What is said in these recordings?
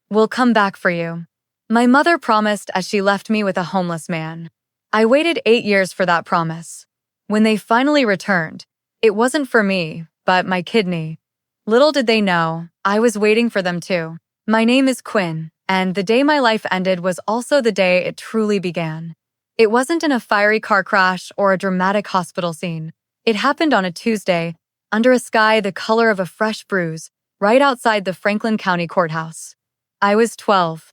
We'll come back for you. My mother promised as she left me with a homeless man. I waited 8 years for that promise. When they finally returned, it wasn't for me, but my kidney. Little did they know, I was waiting for them too. My name is Quinn, and the day my life ended was also the day it truly began. It wasn't in a fiery car crash or a dramatic hospital scene. It happened on a Tuesday, under a sky the color of a fresh bruise, right outside the Franklin County Courthouse. I was 12.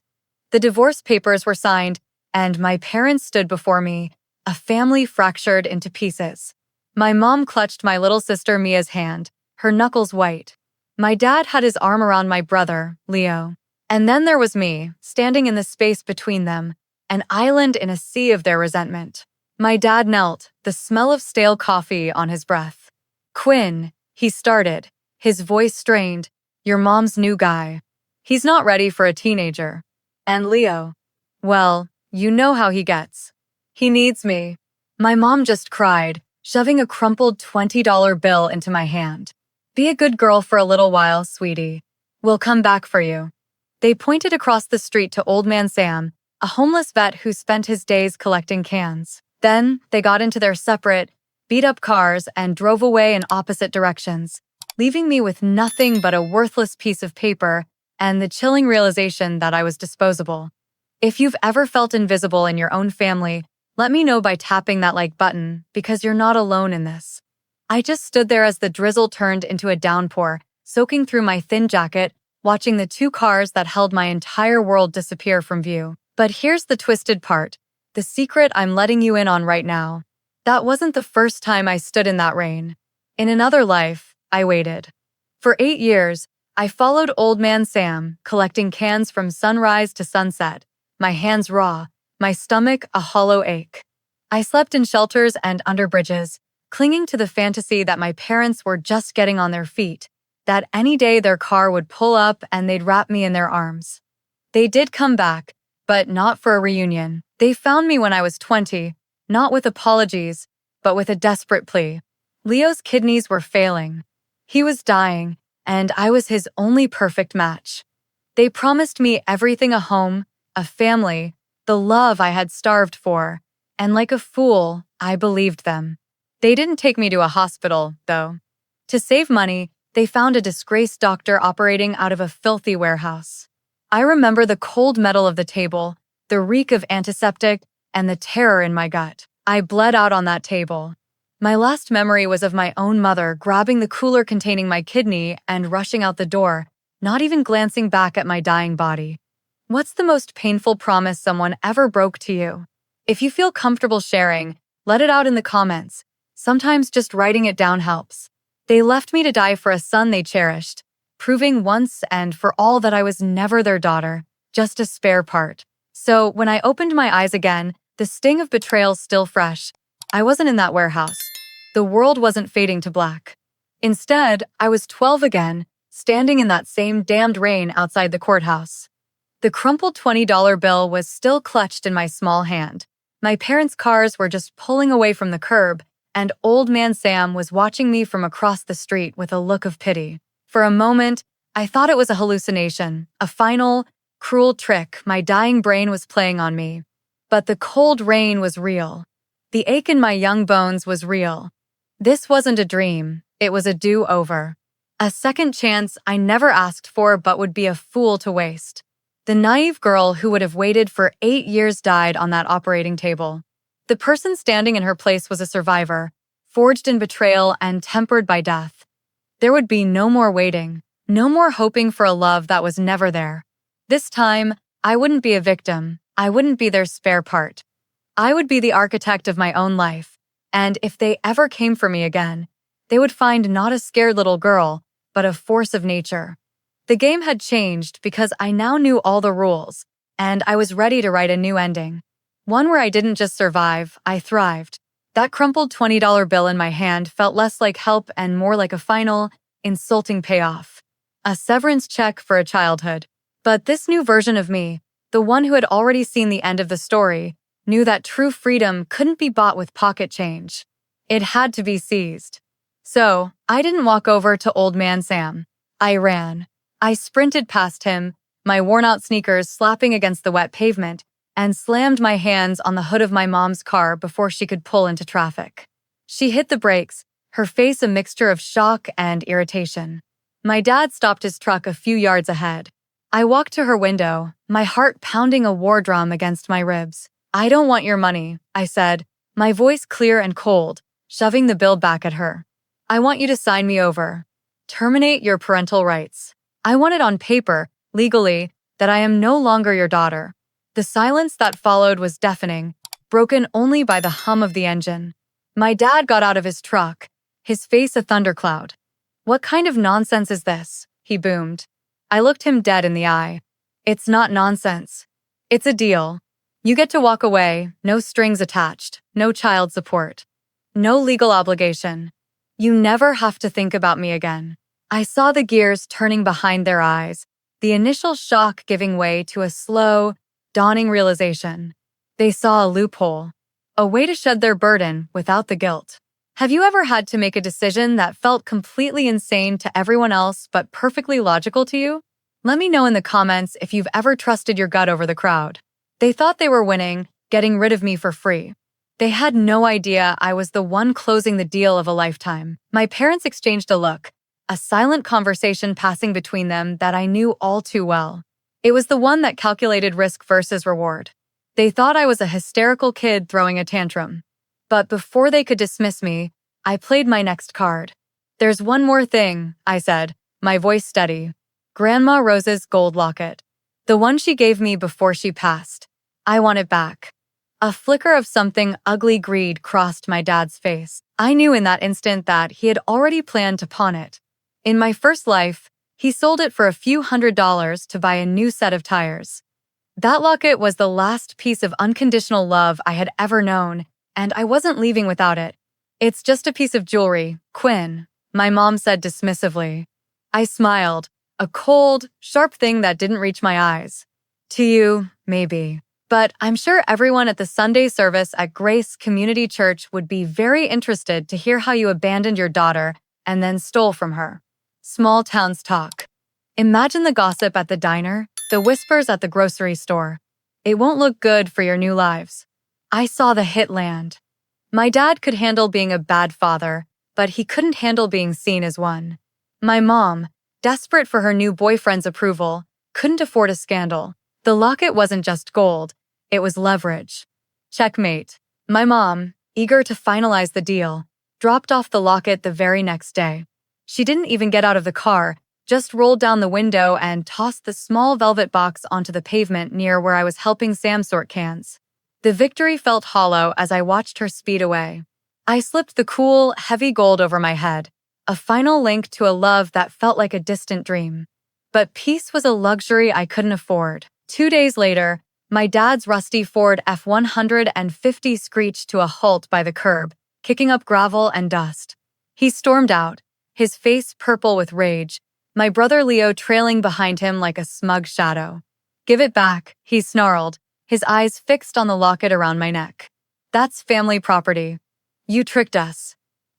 The divorce papers were signed, and my parents stood before me, a family fractured into pieces. My mom clutched my little sister Mia's hand, her knuckles white. My dad had his arm around my brother, Leo. And then there was me, standing in the space between them, an island in a sea of their resentment. My dad knelt, the smell of stale coffee on his breath. "Quinn," he started, his voice strained, "your mom's new guy. He's not ready for a teenager. And Leo, well, you know how he gets. He needs me." My mom just cried, shoving a crumpled $20 bill into my hand. "Be a good girl for a little while, sweetie. We'll come back for you." They pointed across the street to Old Man Sam, a homeless vet who spent his days collecting cans. Then they got into their separate, beat-up cars and drove away in opposite directions, leaving me with nothing but a worthless piece of paper and the chilling realization that I was disposable. If you've ever felt invisible in your own family, let me know by tapping that like button, because you're not alone in this. I just stood there as the drizzle turned into a downpour, soaking through my thin jacket, watching the two cars that held my entire world disappear from view. But here's the twisted part, the secret I'm letting you in on right now. That wasn't the first time I stood in that rain. In another life, I waited. For 8 years, I followed Old Man Sam, collecting cans from sunrise to sunset, my hands raw, my stomach a hollow ache. I slept in shelters and under bridges, clinging to the fantasy that my parents were just getting on their feet, that any day their car would pull up and they'd wrap me in their arms. They did come back, but not for a reunion. They found me when I was 20, not with apologies, but with a desperate plea. Leo's kidneys were failing. He was dying, and I was his only perfect match. They promised me everything: a home, a family, the love I had starved for, and like a fool, I believed them. They didn't take me to a hospital, though. To save money, they found a disgraced doctor operating out of a filthy warehouse. I remember the cold metal of the table, the reek of antiseptic, and the terror in my gut. I bled out on that table. My last memory was of my own mother grabbing the cooler containing my kidney and rushing out the door, not even glancing back at my dying body. What's the most painful promise someone ever broke to you? If you feel comfortable sharing, let it out in the comments. Sometimes just writing it down helps. They left me to die for a son they cherished, proving once and for all that I was never their daughter, just a spare part. So when I opened my eyes again, the sting of betrayal still fresh. I wasn't in that warehouse. The world wasn't fading to black. Instead, I was 12 again, standing in that same damned rain outside the courthouse. The crumpled $20 bill was still clutched in my small hand. My parents' cars were just pulling away from the curb, and Old Man Sam was watching me from across the street with a look of pity. For a moment, I thought it was a hallucination, a final, cruel trick my dying brain was playing on me. But the cold rain was real. The ache in my young bones was real. This wasn't a dream, it was a do-over. A second chance I never asked for but would be a fool to waste. The naive girl who would have waited for 8 years died on that operating table. The person standing in her place was a survivor, forged in betrayal and tempered by death. There would be no more waiting, no more hoping for a love that was never there. This time, I wouldn't be a victim, I wouldn't be their spare part. I would be the architect of my own life, and if they ever came for me again, they would find not a scared little girl, but a force of nature. The game had changed because I now knew all the rules, and I was ready to write a new ending. One where I didn't just survive, I thrived. That crumpled $20 bill in my hand felt less like help and more like a final, insulting payoff. A severance check for a childhood. But this new version of me, the one who had already seen the end of the story, knew that true freedom couldn't be bought with pocket change. It had to be seized. So, I didn't walk over to Old Man Sam. I ran. I sprinted past him, my worn-out sneakers slapping against the wet pavement, and slammed my hands on the hood of my mom's car before she could pull into traffic. She hit the brakes, her face a mixture of shock and irritation. My dad stopped his truck a few yards ahead. I walked to her window, my heart pounding a war drum against my ribs. "I don't want your money," I said, my voice clear and cold, shoving the bill back at her. "I want you to sign me over. Terminate your parental rights. I want it on paper, legally, that I am no longer your daughter." The silence that followed was deafening, broken only by the hum of the engine. My dad got out of his truck, his face a thundercloud. "What kind of nonsense is this?" he boomed. I looked him dead in the eye. "It's not nonsense. It's a deal. You get to walk away, no strings attached, no child support, no legal obligation. You never have to think about me again." I saw the gears turning behind their eyes, the initial shock giving way to a slow, dawning realization. They saw a loophole, a way to shed their burden without the guilt. Have you ever had to make a decision that felt completely insane to everyone else but perfectly logical to you? Let me know in the comments if you've ever trusted your gut over the crowd. They thought they were winning, getting rid of me for free. They had no idea I was the one closing the deal of a lifetime. My parents exchanged a look, a silent conversation passing between them that I knew all too well. It was the one that calculated risk versus reward. They thought I was a hysterical kid throwing a tantrum. But before they could dismiss me, I played my next card. "There's one more thing," I said, my voice steady. "Grandma Rose's gold locket. The one she gave me before she passed. I want it back." A flicker of something ugly greed crossed my dad's face. I knew in that instant that he had already planned to pawn it. In my first life, he sold it for a few $100s to buy a new set of tires. That locket was the last piece of unconditional love I had ever known, and I wasn't leaving without it. "It's just a piece of jewelry, Quinn," my mom said dismissively. I smiled, a cold, sharp thing that didn't reach my eyes. "To you, maybe. But I'm sure everyone at the Sunday service at Grace Community Church would be very interested to hear how you abandoned your daughter and then stole from her." Small towns talk. Imagine the gossip at the diner, the whispers at the grocery store. It won't look good for your new lives. I saw the hit land. My dad could handle being a bad father, but he couldn't handle being seen as one. My mom, desperate for her new boyfriend's approval, couldn't afford a scandal. The locket wasn't just gold, it was leverage. Checkmate. My mom, eager to finalize the deal, dropped off the locket the very next day. She didn't even get out of the car, just rolled down the window and tossed the small velvet box onto the pavement near where I was helping Sam sort cans. The victory felt hollow as I watched her speed away. I slipped the cool, heavy gold over my head, a final link to a love that felt like a distant dream. But peace was a luxury I couldn't afford. 2 days later, my dad's rusty Ford F-150 screeched to a halt by the curb, kicking up gravel and dust. He stormed out, his face purple with rage, my brother Leo trailing behind him like a smug shadow. "Give it back," he snarled, his eyes fixed on the locket around my neck. "That's family property. You tricked us."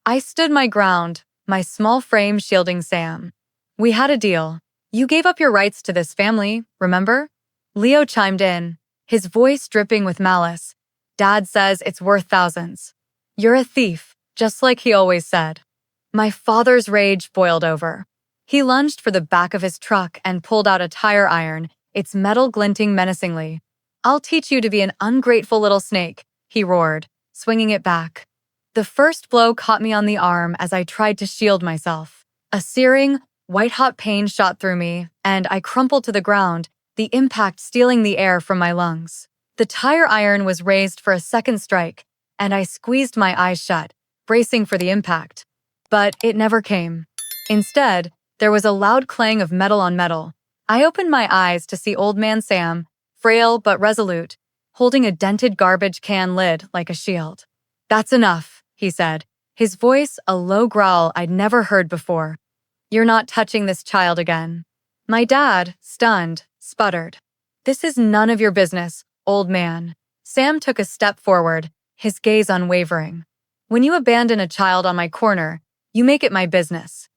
I stood my ground, my small frame shielding Sam. "We had a deal. You gave up your rights to this family, remember?" Leo chimed in, his voice dripping with malice. "Dad says it's worth thousands. You're a thief, just like he always said." My father's rage boiled over. He lunged for the back of his truck and pulled out a tire iron, its metal glinting menacingly. "I'll teach you to be an ungrateful little snake," he roared, swinging it back. The first blow caught me on the arm as I tried to shield myself. A searing, white-hot pain shot through me, and I crumpled to the ground, the impact stealing the air from my lungs. The tire iron was raised for a second strike, and I squeezed my eyes shut, bracing for the impact. But it never came. Instead, there was a loud clang of metal on metal. I opened my eyes to see Old Man Sam, frail but resolute, holding a dented garbage can lid like a shield. "That's enough," he said, his voice a low growl I'd never heard before. "You're not touching this child again." My dad, stunned, sputtered. "This is none of your business, old man." Sam took a step forward, his gaze unwavering. "When you abandon a child on my corner, you make it my business.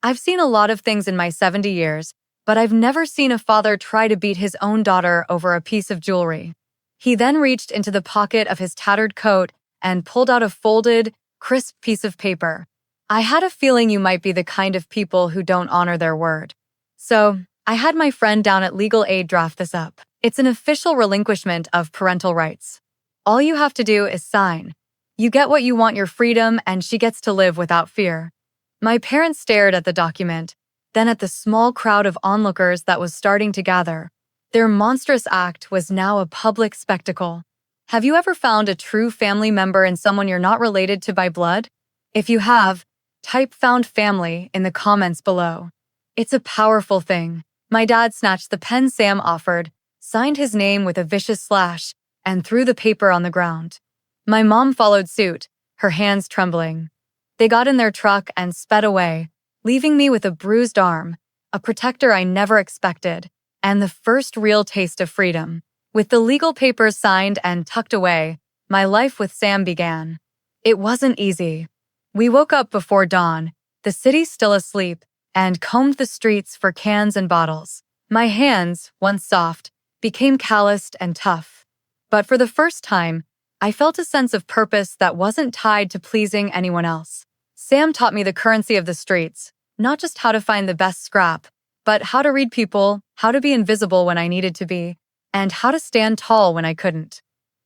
I've seen a lot of things in my 70 years, but I've never seen a father try to beat his own daughter over a piece of jewelry. He then reached into the pocket of his tattered coat and pulled out a folded, crisp piece of paper. I had a feeling you might be the kind of people who don't honor their word. So, I had my friend down at Legal Aid draft this up. It's an official relinquishment of parental rights. All you have to do is sign. You get what you want, your freedom, and she gets to live without fear. My parents stared at the document, then at the small crowd of onlookers that was starting to gather. Their monstrous act was now a public spectacle. Have you ever found a true family member in someone you're not related to by blood? If you have, type "found family" in the comments below. It's a powerful thing. My dad snatched the pen Sam offered, signed his name with a vicious slash, and threw the paper on the ground. My mom followed suit, her hands trembling. They got in their truck and sped away, leaving me with a bruised arm, a protector I never expected, and the first real taste of freedom. With the legal papers signed and tucked away, my life with Sam began. It wasn't easy. We woke up before dawn, the city still asleep, and combed the streets for cans and bottles. My hands, once soft, became calloused and tough. But for the first time, I felt a sense of purpose that wasn't tied to pleasing anyone else. Sam taught me the currency of the streets, not just how to find the best scrap, but how to read people, how to be invisible when I needed to be, and how to stand tall when I couldn't.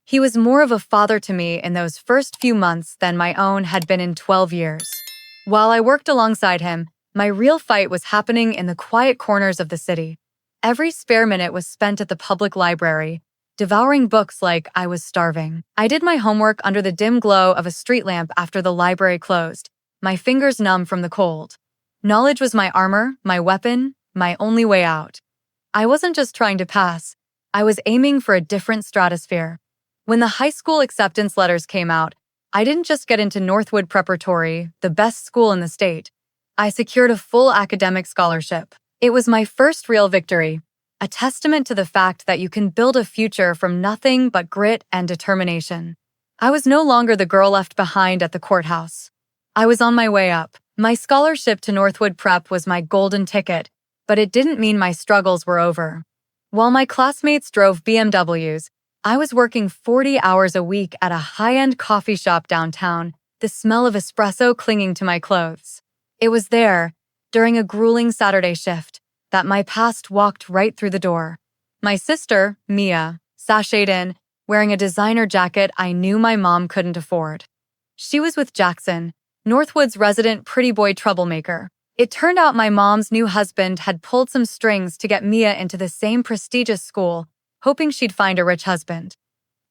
He was more of a father to me in those first few months than my own had been in 12 years. While I worked alongside him, my real fight was happening in the quiet corners of the city. Every spare minute was spent at the public library, devouring books like I was starving. I did my homework under the dim glow of a street lamp after the library closed, my fingers numb from the cold. Knowledge was my armor, my weapon, my only way out. I wasn't just trying to pass, I was aiming for a different stratosphere. When the high school acceptance letters came out, I didn't just get into Northwood Preparatory, the best school in the state. I secured a full academic scholarship. It was my first real victory, a testament to the fact that you can build a future from nothing but grit and determination. I was no longer the girl left behind at the courthouse. I was on my way up. My scholarship to Northwood Prep was my golden ticket, but it didn't mean my struggles were over. While my classmates drove BMWs, I was working 40 hours a week at a high-end coffee shop downtown, the smell of espresso clinging to my clothes. It was there, during a grueling Saturday shift, that my past walked right through the door. My sister, Mia, sashayed in, wearing a designer jacket I knew my mom couldn't afford. She was with Jackson, Northwood's resident pretty boy troublemaker. It turned out my mom's new husband had pulled some strings to get Mia into the same prestigious school, hoping she'd find a rich husband.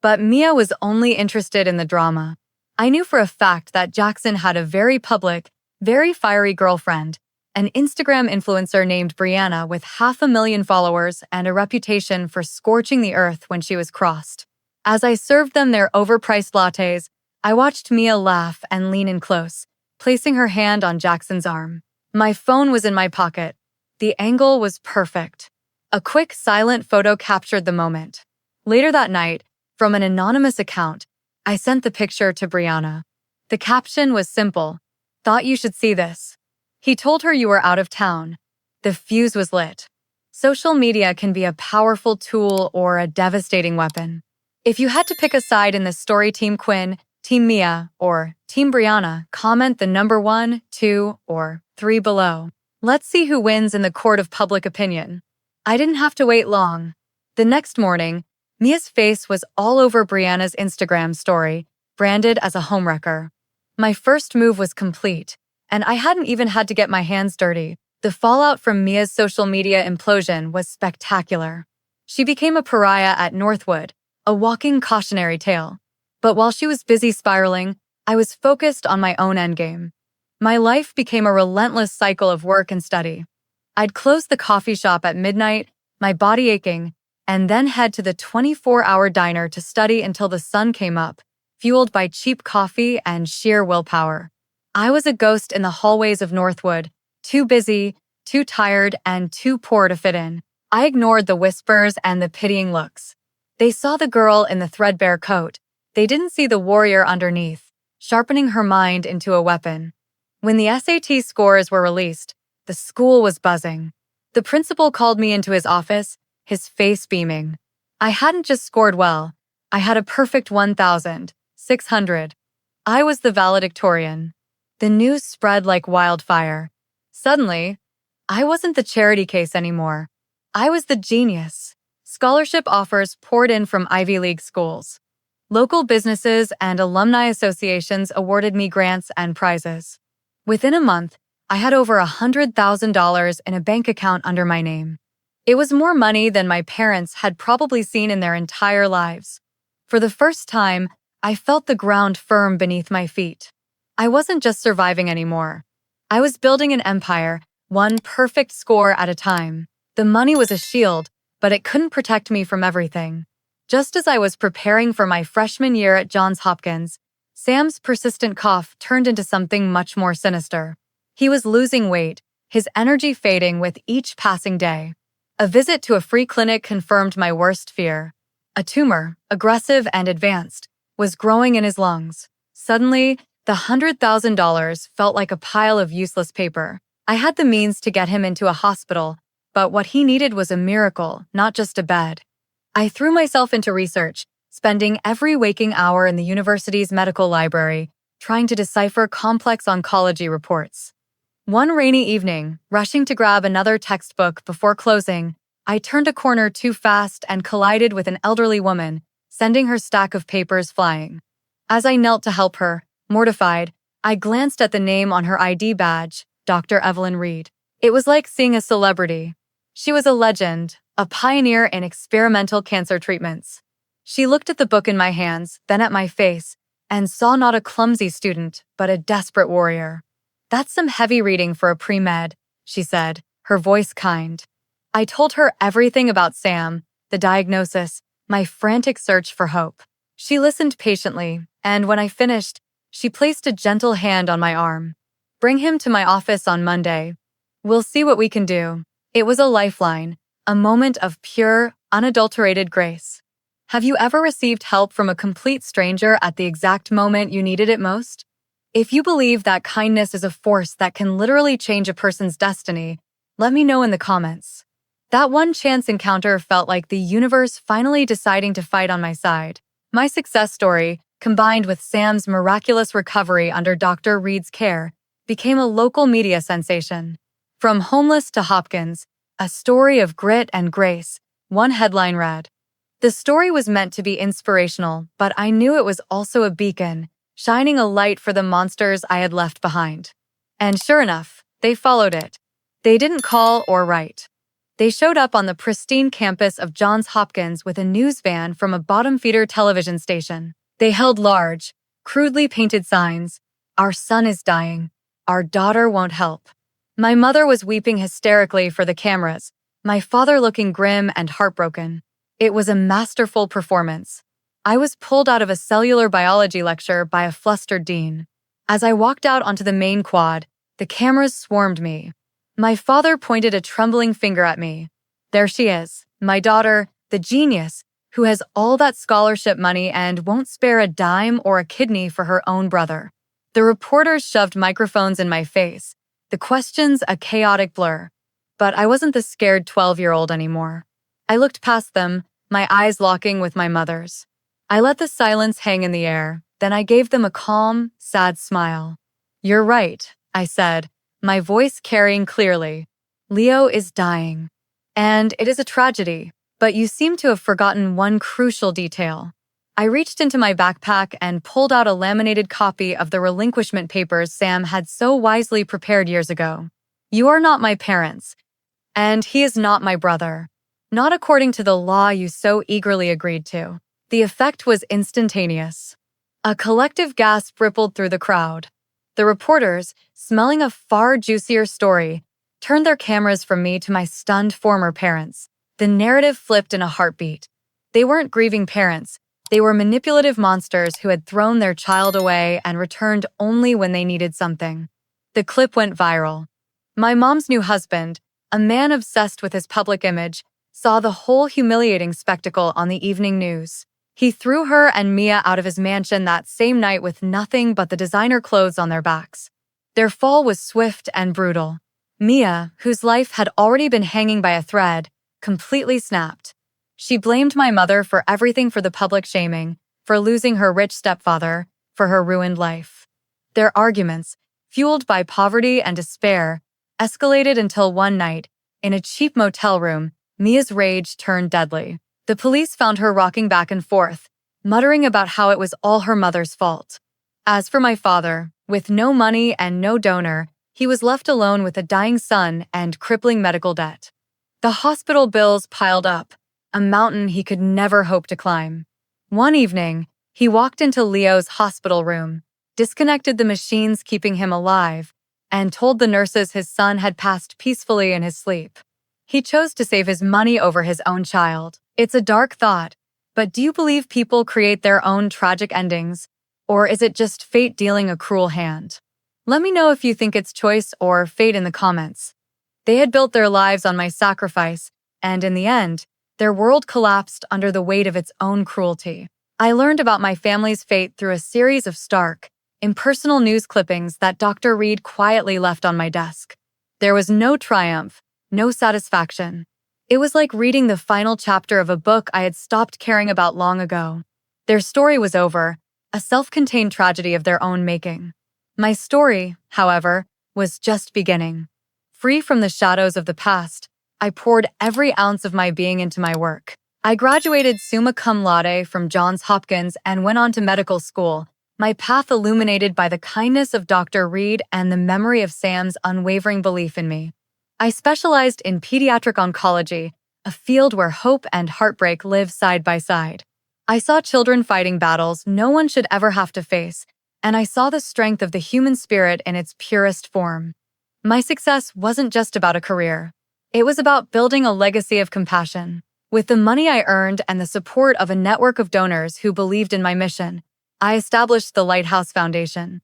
But Mia was only interested in the drama. I knew for a fact that Jackson had a very public, very fiery girlfriend, an Instagram influencer named Brianna with 500,000 followers and a reputation for scorching the earth when she was crossed. As I served them their overpriced lattes, I watched Mia laugh and lean in close, placing her hand on Jackson's arm. My phone was in my pocket. The angle was perfect. A quick, silent photo captured the moment. Later that night, from an anonymous account, I sent the picture to Brianna. The caption was simple. "Thought you should see this." He told her you were out of town. The fuse was lit. Social media can be a powerful tool or a devastating weapon. If you had to pick a side in this story, Team Quinn, Team Mia, or Team Brianna, comment the number 1, 2, or 3 below. Let's see who wins in the court of public opinion. I didn't have to wait long. The next morning, Mia's face was all over Brianna's Instagram story, branded as a homewrecker. My first move was complete, and I hadn't even had to get my hands dirty. The fallout from Mia's social media implosion was spectacular. She became a pariah at Northwood, a walking cautionary tale. But while she was busy spiraling, I was focused on my own endgame. My life became a relentless cycle of work and study. I'd close the coffee shop at midnight, my body aching, and then head to the 24-hour diner to study until the sun came up, fueled by cheap coffee and sheer willpower. I was a ghost in the hallways of Northwood, too busy, too tired, and too poor to fit in. I ignored the whispers and the pitying looks. They saw the girl in the threadbare coat. They didn't see the warrior underneath, sharpening her mind into a weapon. When the SAT scores were released, the school was buzzing. The principal called me into his office, his face beaming. I hadn't just scored well. I had a perfect 1,600. I was the valedictorian. The news spread like wildfire. Suddenly, I wasn't the charity case anymore. I was the genius. Scholarship offers poured in from Ivy League schools. Local businesses and alumni associations awarded me grants and prizes. Within a month, I had over $100,000 in a bank account under my name. It was more money than my parents had probably seen in their entire lives. For the first time, I felt the ground firm beneath my feet. I wasn't just surviving anymore. I was building an empire, one perfect score at a time. The money was a shield, but it couldn't protect me from everything. Just as I was preparing for my freshman year at Johns Hopkins, Sam's persistent cough turned into something much more sinister. He was losing weight, his energy fading with each passing day. A visit to a free clinic confirmed my worst fear. A tumor, aggressive and advanced, was growing in his lungs. Suddenly, the $100,000 felt like a pile of useless paper. I had the means to get him into a hospital, but what he needed was a miracle, not just a bed. I threw myself into research, spending every waking hour in the university's medical library, trying to decipher complex oncology reports. One rainy evening, rushing to grab another textbook before closing, I turned a corner too fast and collided with an elderly woman, sending her stack of papers flying. As I knelt to help her, mortified, I glanced at the name on her ID badge, Dr. Evelyn Reed. It was like seeing a celebrity. She was a legend, a pioneer in experimental cancer treatments. She looked at the book in my hands, then at my face, and saw not a clumsy student, but a desperate warrior. "That's some heavy reading for a pre-med," she said, her voice kind. I told her everything about Sam, the diagnosis, my frantic search for hope. She listened patiently, and when I finished, she placed a gentle hand on my arm. "Bring him to my office on Monday. We'll see what we can do." It was a lifeline, a moment of pure, unadulterated grace. Have you ever received help from a complete stranger at the exact moment you needed it most? If you believe that kindness is a force that can literally change a person's destiny, let me know in the comments. That one chance encounter felt like the universe finally deciding to fight on my side. My success story, combined with Sam's miraculous recovery under Dr. Reed's care, became a local media sensation. From homeless to Hopkins, a story of grit and grace, one headline read. The story was meant to be inspirational, but I knew it was also a beacon, shining a light for the monsters I had left behind. And sure enough, they followed it. They didn't call or write. They showed up on the pristine campus of Johns Hopkins with a news van from a bottom-feeder television station. They held large, crudely painted signs. "Our son is dying. Our daughter won't help." My mother was weeping hysterically for the cameras, my father looking grim and heartbroken. It was a masterful performance. I was pulled out of a cellular biology lecture by a flustered dean. As I walked out onto the main quad, the cameras swarmed me. My father pointed a trembling finger at me. "There she is, my daughter, the genius, who has all that scholarship money and won't spare a dime or a kidney for her own brother." The reporters shoved microphones in my face, the questions a chaotic blur. But I wasn't the scared 12-year-old anymore. I looked past them, my eyes locking with my mother's. I let the silence hang in the air, then I gave them a calm, sad smile. "You're right," I said, my voice carrying clearly. "Leo is dying. And it is a tragedy, but you seem to have forgotten one crucial detail." I reached into my backpack and pulled out a laminated copy of the relinquishment papers Sam had so wisely prepared years ago. "You are not my parents, and he is not my brother. Not according to the law you so eagerly agreed to." The effect was instantaneous. A collective gasp rippled through the crowd. The reporters, smelling a far juicier story, turned their cameras from me to my stunned former parents. The narrative flipped in a heartbeat. They weren't grieving parents. They were manipulative monsters who had thrown their child away and returned only when they needed something. The clip went viral. My mom's new husband, a man obsessed with his public image, saw the whole humiliating spectacle on the evening news. He threw her and Mia out of his mansion that same night with nothing but the designer clothes on their backs. Their fall was swift and brutal. Mia, whose life had already been hanging by a thread, completely snapped. She blamed my mother for everything, for the public shaming, for losing her rich stepfather, for her ruined life. Their arguments, fueled by poverty and despair, escalated until one night, in a cheap motel room, Mia's rage turned deadly. The police found her rocking back and forth, muttering about how it was all her mother's fault. As for my father, with no money and no donor, he was left alone with a dying son and crippling medical debt. The hospital bills piled up, a mountain he could never hope to climb. One evening, he walked into Leo's hospital room, disconnected the machines keeping him alive, and told the nurses his son had passed peacefully in his sleep. He chose to save his money over his own child. It's a dark thought, but do you believe people create their own tragic endings, or is it just fate dealing a cruel hand? Let me know if you think it's choice or fate in the comments. They had built their lives on my sacrifice, and in the end, their world collapsed under the weight of its own cruelty. I learned about my family's fate through a series of stark, impersonal news clippings that Dr. Reed quietly left on my desk. There was no triumph, no satisfaction. It was like reading the final chapter of a book I had stopped caring about long ago. Their story was over, a self-contained tragedy of their own making. My story, however, was just beginning. Free from the shadows of the past, I poured every ounce of my being into my work. I graduated summa cum laude from Johns Hopkins and went on to medical school, my path illuminated by the kindness of Dr. Reed and the memory of Sam's unwavering belief in me. I specialized in pediatric oncology, a field where hope and heartbreak live side by side. I saw children fighting battles no one should ever have to face, and I saw the strength of the human spirit in its purest form. My success wasn't just about a career. It was about building a legacy of compassion. With the money I earned and the support of a network of donors who believed in my mission, I established the Lighthouse Foundation.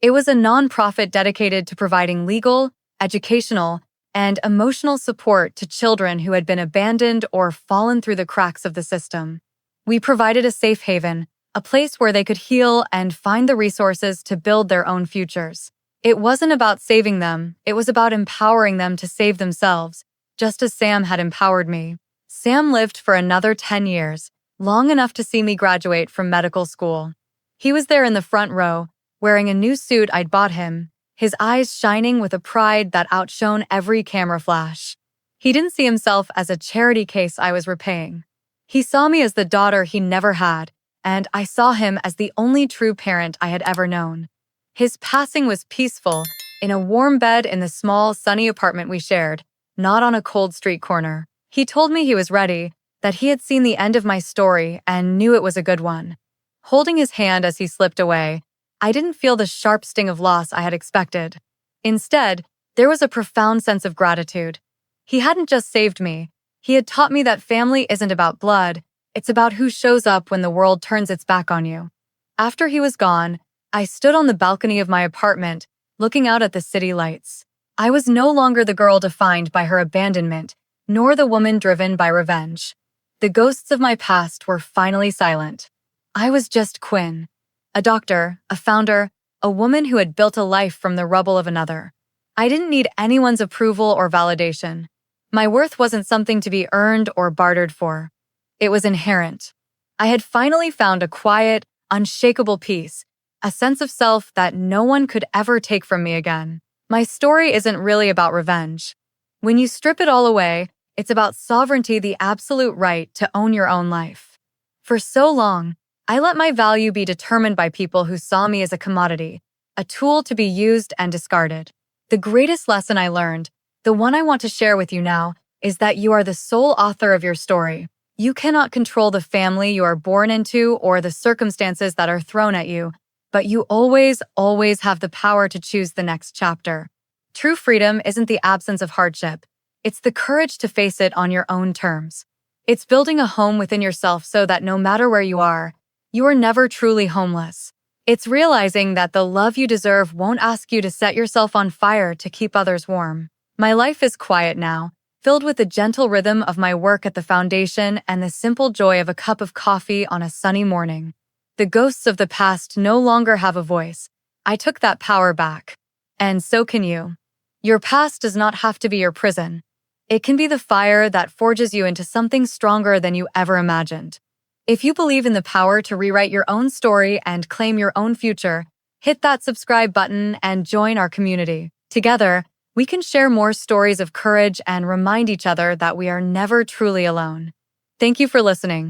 It was a nonprofit dedicated to providing legal, educational, and emotional support to children who had been abandoned or fallen through the cracks of the system. We provided a safe haven, a place where they could heal and find the resources to build their own futures. It wasn't about saving them, it was about empowering them to save themselves, just as Sam had empowered me. Sam lived for another 10 years, long enough to see me graduate from medical school. He was there in the front row, wearing a new suit I'd bought him, his eyes shining with a pride that outshone every camera flash. He didn't see himself as a charity case I was repaying. He saw me as the daughter he never had, and I saw him as the only true parent I had ever known. His passing was peaceful, in a warm bed in the small, sunny apartment we shared, not on a cold street corner. He told me he was ready, that he had seen the end of my story and knew it was a good one. Holding his hand as he slipped away, I didn't feel the sharp sting of loss I had expected. Instead, there was a profound sense of gratitude. He hadn't just saved me. He had taught me that family isn't about blood, it's about who shows up when the world turns its back on you. After he was gone, I stood on the balcony of my apartment, looking out at the city lights. I was no longer the girl defined by her abandonment, nor the woman driven by revenge. The ghosts of my past were finally silent. I was just Quinn, a doctor, a founder, a woman who had built a life from the rubble of another. I didn't need anyone's approval or validation. My worth wasn't something to be earned or bartered for. It was inherent. I had finally found a quiet, unshakable peace, a sense of self that no one could ever take from me again. My story isn't really about revenge. When you strip it all away, it's about sovereignty, the absolute right to own your own life. For so long, I let my value be determined by people who saw me as a commodity, a tool to be used and discarded. The greatest lesson I learned, the one I want to share with you now, is that you are the sole author of your story. You cannot control the family you are born into or the circumstances that are thrown at you, but you always have the power to choose the next chapter. True freedom isn't the absence of hardship. It's the courage to face it on your own terms. It's building a home within yourself so that no matter where you are never truly homeless. It's realizing that the love you deserve won't ask you to set yourself on fire to keep others warm. My life is quiet now, filled with the gentle rhythm of my work at the foundation and the simple joy of a cup of coffee on a sunny morning. The ghosts of the past no longer have a voice. I took that power back. And so can you. Your past does not have to be your prison. It can be the fire that forges you into something stronger than you ever imagined. If you believe in the power to rewrite your own story and claim your own future, hit that subscribe button and join our community. Together, we can share more stories of courage and remind each other that we are never truly alone. Thank you for listening.